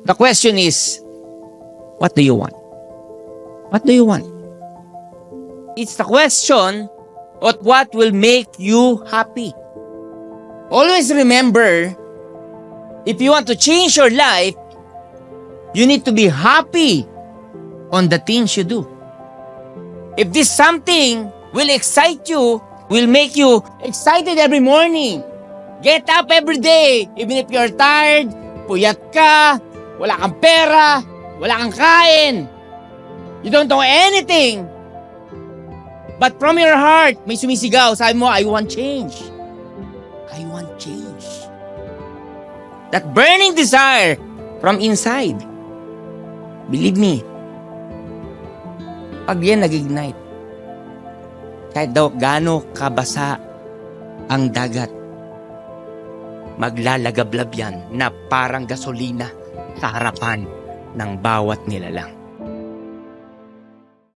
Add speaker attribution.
Speaker 1: The question is, what do you want? What do you want? It's the question of what will make you happy. Always remember, if you want to change your life, you need to be happy on the things you do. If this something will excite you, will make you excited every morning, get up every day, even if you're tired, puyat ka, wala kang pera, wala kang kain, you don't know anything, but from your heart, may sumisigaw, sabi mo, I want change. I want change. That burning desire from inside, believe me, pag yan nag-ignite, kahit daw gaano kabasa ang dagat, maglalagablab yan na parang gasolina sa harapan ng bawat nilalang.